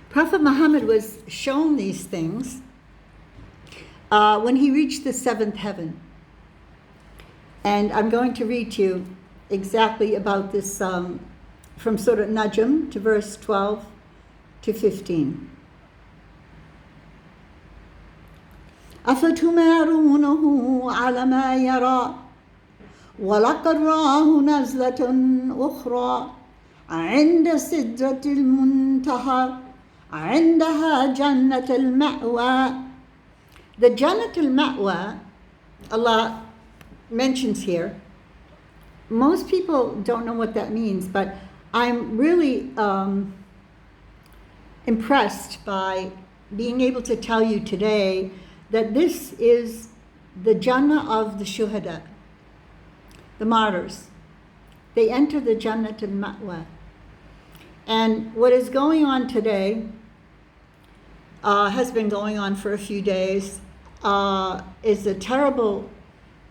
Prophet Muhammad was shown these things when he reached the seventh heaven. And I'm going to read to you exactly about this from Surat Najm to verse 12 to 15. أفتمارونه على ما يرى ولقد رآه نزلة أخرى عند سدرة المنتهى عندها جنة الماءwaa. The jannatul maa'waa, Allah mentions here. Most people don't know what that means, but I'm really impressed by being able to tell you today that this is the Jannah of the Shuhada, the martyrs. They enter the jannatul maa'waa. And what is going on today has been going on for a few days, is a terrible,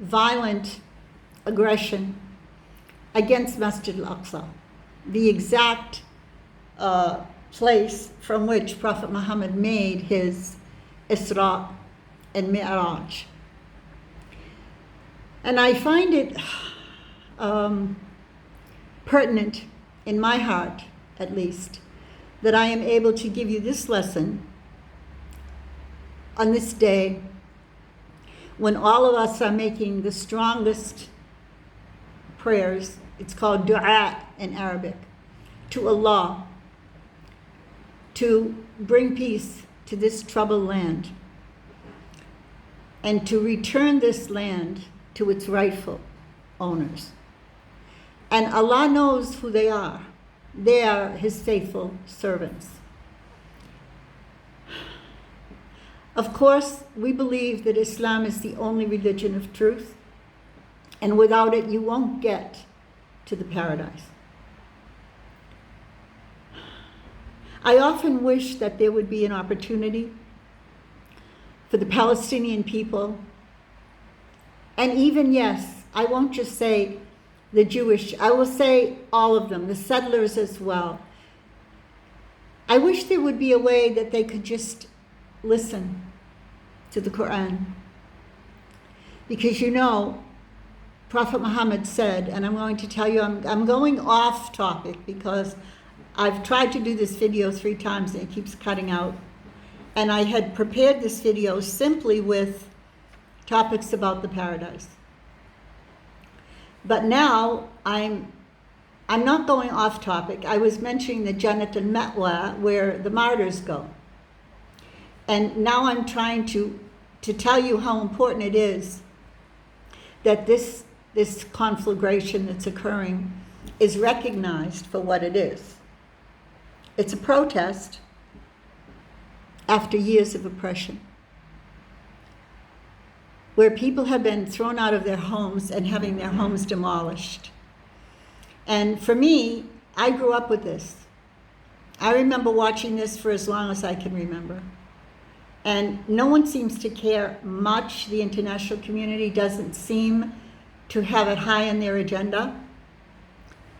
violent aggression against Masjid al-Aqsa, the exact place from which Prophet Muhammad made his Isra and Mi'raj. And I find it pertinent in my heart, at least, that I am able to give you this lesson on this day when all of us are making the strongest prayers. It's called dua in Arabic, to Allah, to bring peace to this troubled land and to return this land to its rightful owners. And Allah knows who they are. They are His faithful servants. Of course, we believe that Islam is the only religion of truth, and without it, you won't get to the paradise. I often wish that there would be an opportunity for the Palestinian people, and even, yes, I won't just say the Jewish, I will say all of them, the settlers as well. I wish there would be a way that they could just listen to the Quran. Because Prophet Muhammad said, and I'm going to tell you, I'm going off topic because I've tried to do this video 3 times and it keeps cutting out. And I had prepared this video simply with topics about the paradise. But now I'm not going off topic. I was mentioning the jannatul maa'waa, where the martyrs go. And now I'm trying to tell you how important it is that this conflagration that's occurring is recognized for what it is. It's a protest after years of oppression, where people have been thrown out of their homes and having their homes demolished. And for me, I grew up with this. I remember watching this for as long as I can remember. And no one seems to care much. The international community doesn't seem to have it high on their agenda.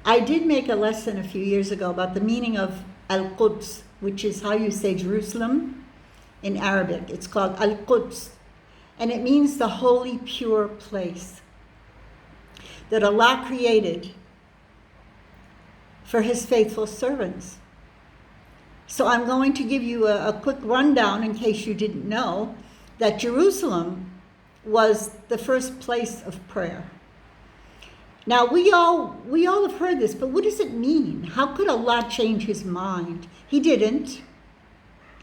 I did make a lesson a few years ago about the meaning of Al-Quds, which is how you say Jerusalem in Arabic. It's called Al-Quds, and it means the holy, pure place that Allah created for His faithful servants. So I'm going to give you a quick rundown in case you didn't know that Jerusalem was the first place of prayer. Now we all have heard this, but what does it mean? How could Allah change His mind? He didn't.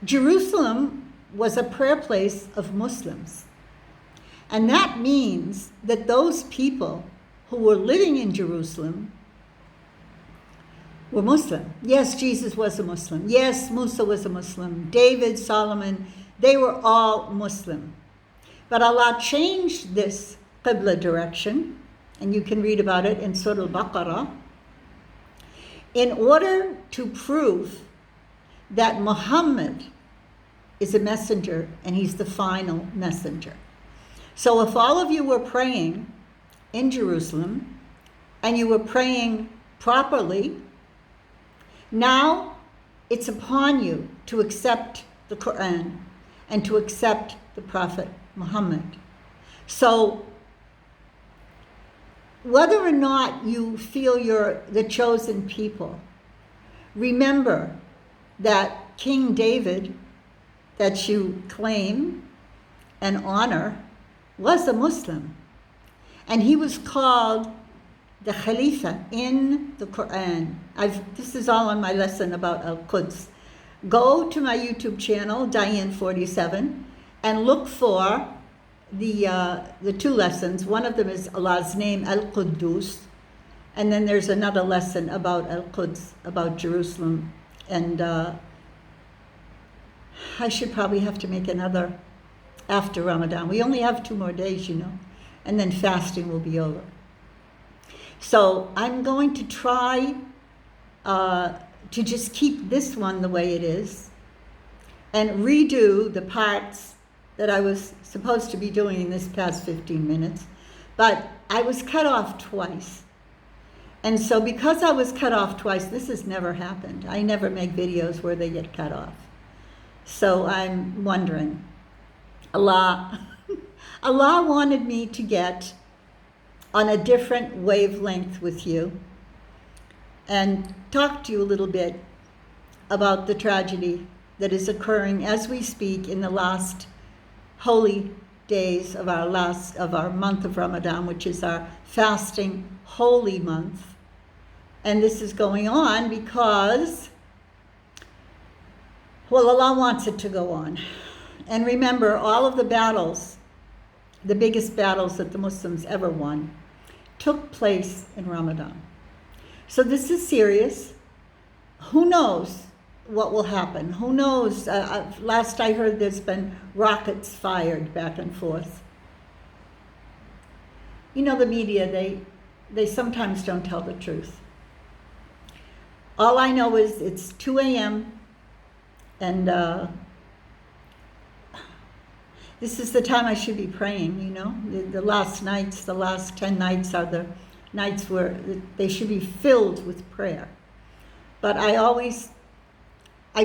Jerusalem was a prayer place of Muslims. And that means that those people who were living in Jerusalem were Muslim. Yes, Jesus was a Muslim. Yes, Musa was a Muslim. David, Solomon, they were all Muslim. But Allah changed this Qibla direction, and you can read about it in Surah Al-Baqarah, in order to prove that Muhammad is a messenger and he's the final messenger. So if all of you were praying in Jerusalem and you were praying properly, now it's upon you to accept the Quran and to accept the Prophet Muhammad. So whether or not you feel you're the chosen people, remember that King David, that you claim and honor, was a Muslim. And he was called the Khalifa in the Quran. This is all on my lesson about Al-Quds. Go to my YouTube channel, Diane47, and look for the two lessons. One of them is Allah's name, Al-Quddus, and then there's another lesson about Al-Quds, about Jerusalem. And I should probably have to make another after Ramadan. We only have 2 more days, and then fasting will be over. So I'm going to try to just keep this one the way it is and redo the parts that I was supposed to be doing in this past 15 minutes. But I was cut off twice. And so because I was cut off twice, this has never happened. I never make videos where they get cut off. So I'm wondering, Allah wanted me to get on a different wavelength with you and talk to you a little bit about the tragedy that is occurring as we speak in the last holy days of our month of Ramadan, which is our fasting holy month. And this is going on because, well, Allah wants it to go on. And remember, all of the battles, the biggest battles that the Muslims ever won, took place in Ramadan. So this is serious. Who knows what will happen? Who knows? Last I heard, there's been rockets fired back and forth. The media, they sometimes don't tell the truth. All I know is it's 2 a.m. and this is the time I should be praying, The last 10 nights are the nights where they should be filled with prayer. But I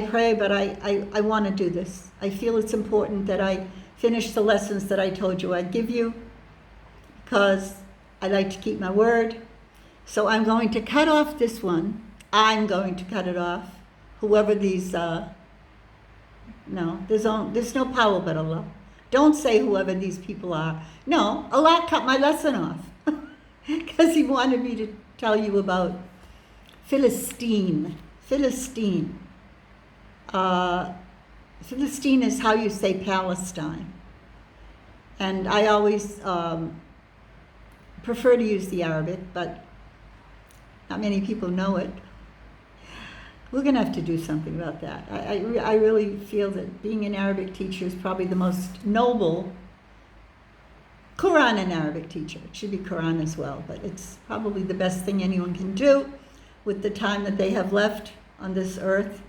pray, but I want to do this. I feel it's important that I finish the lessons that I told you I'd give you because I like to keep my word. So I'm going to cut off this one. I'm going to cut it off. Whoever these, no, there's no power but Allah. Don't say whoever these people are. No, Allah cut my lesson off because He wanted me to tell you about Palestine. Palestine is how you say Palestine. And I always prefer to use the Arabic, but not many people know it. We're going to have to do something about that. I really feel that being an Arabic teacher is probably the most noble Quran and Arabic teacher. It should be Quran as well, but it's probably the best thing anyone can do with the time that they have left on this earth.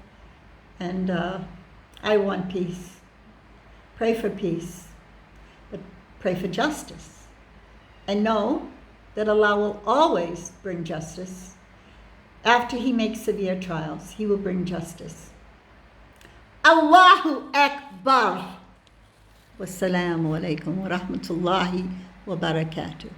And I want peace. Pray for peace, but pray for justice. And know that Allah will always bring justice. After He makes severe trials, He will bring justice. Allahu Akbar. Wassalamu alaikum wa rahmatullahi wa barakatuh.